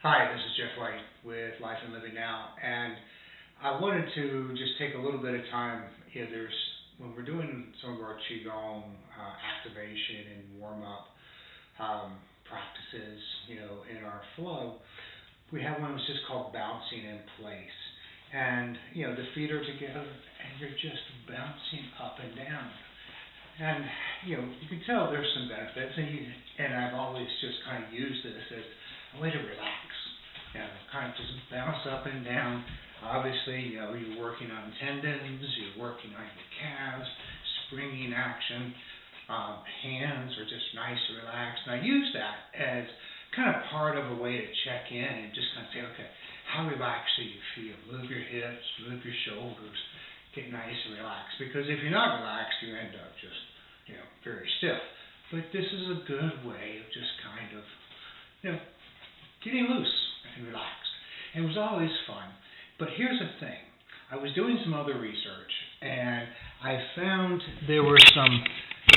Hi, this is Jeff White with Life and Living Now, and I wanted to just take a little bit of time. When we're doing some of our Qigong activation and warm up practices, in our flow, we have one that's just called bouncing in place. And the feet are together, and you're just bouncing up and down. And you can tell there's some benefits, and I've always just kind of used this as a way to relax. Kind of just bounce up and down. Obviously, you're working on tendons, you're working on your calves, springing action. Hands are just nice and relaxed. And I use that as kind of part of a way to check in and just kind of say, okay, how relaxed do you feel? Move your hips, move your shoulders, get nice and relaxed. Because if you're not relaxed, you end up just, very stiff. But this is a good way of just kind of, getting loose and relaxed. And it was always fun. But here's the thing. I was doing some other research, and I found there were some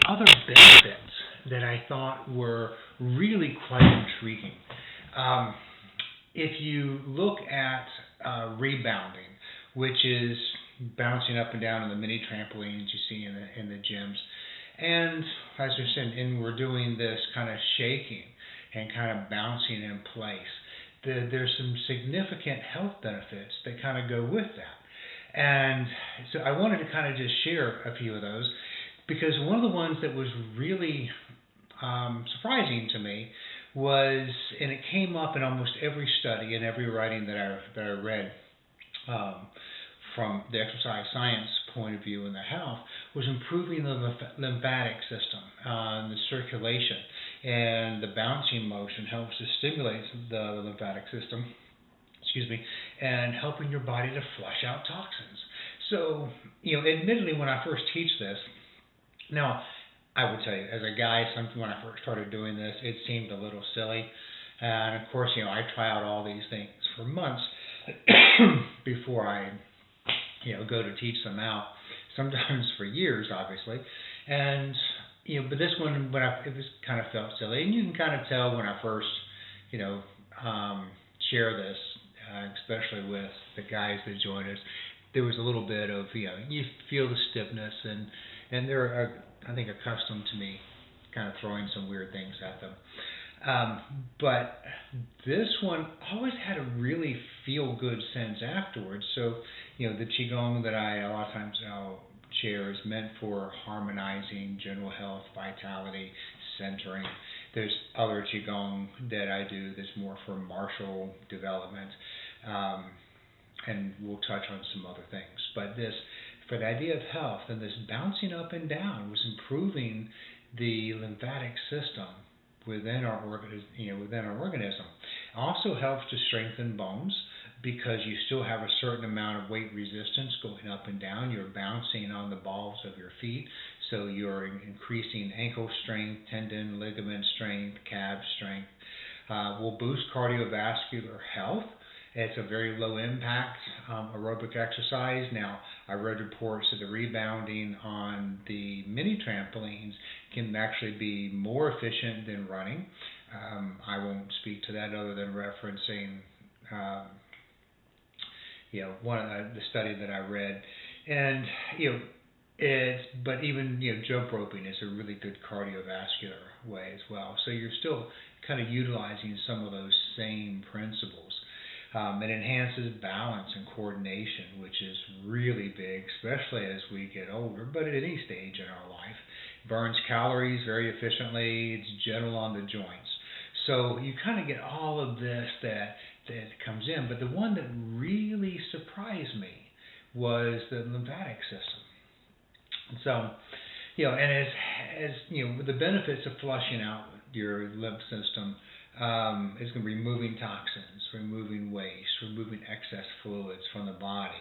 other benefits that I thought were really quite intriguing. If you look at rebounding, which is bouncing up and down on the mini trampolines you see in the gyms, and as I said, and we're doing this kind of shaking and kind of bouncing in place, there's some significant health benefits that kind of go with that. And so I wanted to kind of just share a few of those, because one of the ones that was really surprising to me was, and it came up in almost every study and every writing that I read from the exercise science point of view in the health, was improving the lymphatic system, the circulation, and the bouncing motion helps to stimulate the lymphatic system, and helping your body to flush out toxins. So, admittedly, when I first teach this, now, I would tell you, as a guy, when I first started doing this, it seemed a little silly. And of course, I try out all these things for months before I, go to teach them out. Sometimes for years, obviously. And but this one, it was kind of felt silly, and you can kind of tell when I first, share this, especially with the guys that join us, there was a little bit of, you feel the stiffness, and they're, I think, accustomed to me kind of throwing some weird things at them. But this one always had a really feel-good sense afterwards. So, the Qigong that a lot of times I'll share is meant for harmonizing general health, vitality, centering. There's other Qigong that I do that's more for martial development, and we'll touch on some other things. But this, for the idea of health, and this bouncing up and down was improving the lymphatic system within our organism. It also helps to strengthen bones, because you still have a certain amount of weight resistance going up and down. You're bouncing on the balls of your feet, so you're increasing ankle strength, tendon, ligament strength, calf strength. Will boost cardiovascular health. It's a very low impact aerobic exercise. Now, I read reports that the rebounding on the mini trampolines can actually be more efficient than running. I won't speak to that other than referencing one of the study that I read. And but even jump roping is a really good cardiovascular way as well. So you're still kind of utilizing some of those same principles. It enhances balance and coordination, which is really big, especially as we get older, but at any stage in our life. Burns calories very efficiently. It's gentle on the joints. So you kind of get all of this that comes in. But the one that really surprised me was the lymphatic system. So, and as the benefits of flushing out your lymph system is going to be removing toxins, removing waste, removing excess fluids from the body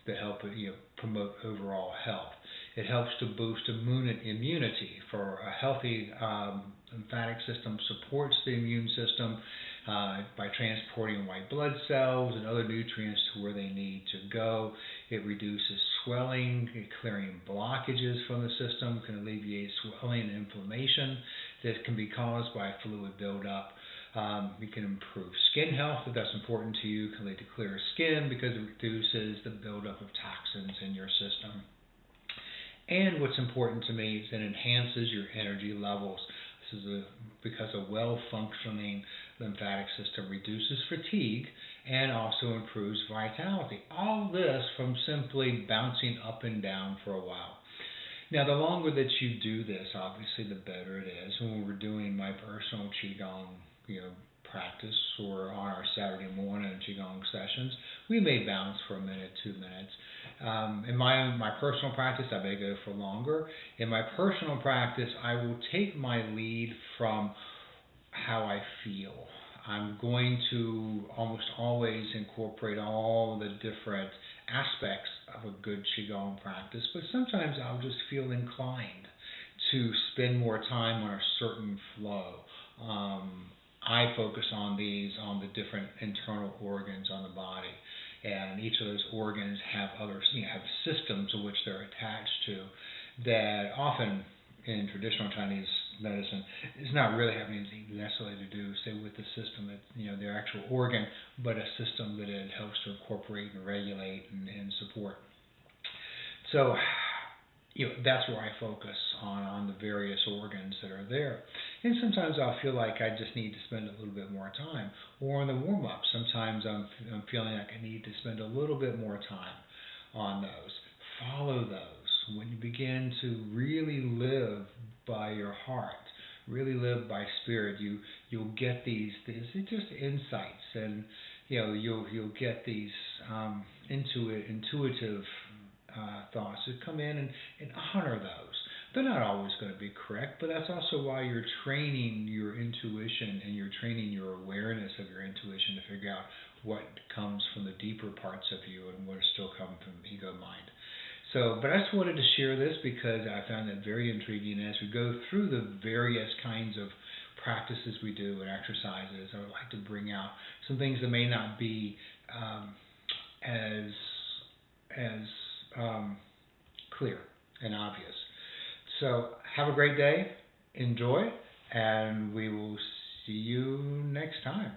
to help promote overall health. It helps to boost immunity. For a healthy lymphatic system supports the immune system by transporting white blood cells and other nutrients to where they need to go. It reduces swelling, clearing blockages from the system, can alleviate swelling and inflammation that can be caused by fluid buildup. You can improve skin health if that's important to you. It can lead to clearer skin because it reduces the buildup of toxins in your system. And what's important to me is it enhances your energy levels. This is because a well-functioning lymphatic system reduces fatigue and also improves vitality. All this from simply bouncing up and down for a while. Now, the longer that you do this, obviously, the better it is. When we're doing my personal Qigong, practice, or on our Saturday morning Qigong sessions, we may bounce for a minute, 2 minutes. In my personal practice, I may go for longer. In my personal practice, I will take my lead from how I feel. I'm going to almost always incorporate all the different aspects of a good Qigong practice, but sometimes I'll just feel inclined to spend more time on a certain flow. I focus on the different internal organs on the body, and each of those organs have have systems of which they're attached to that often in traditional Chinese medicine is not really having anything necessarily to do, say, with the system, their actual organ, but a system that it helps to incorporate and regulate and support. So, that's where I focus on the various organs that are there. And sometimes I'll feel like I just need to spend a little bit more time. Or in the warm-up, sometimes I'm feeling like I need to spend a little bit more time on those. Follow those. When you begin to really live by your heart, really live by spirit, you'll get these just insights, and you'll get these intuitive thoughts that come in and honor those. They're not always going to be correct, but that's also why you're training your intuition and you're training your awareness of your intuition to figure out what comes from the deeper parts of you and what is still coming from ego mind. So, but I just wanted to share this because I found that very intriguing. As we go through the various kinds of practices we do and exercises, I would like to bring out some things that may not be as clear and obvious. So have a great day, enjoy, and we will see you next time.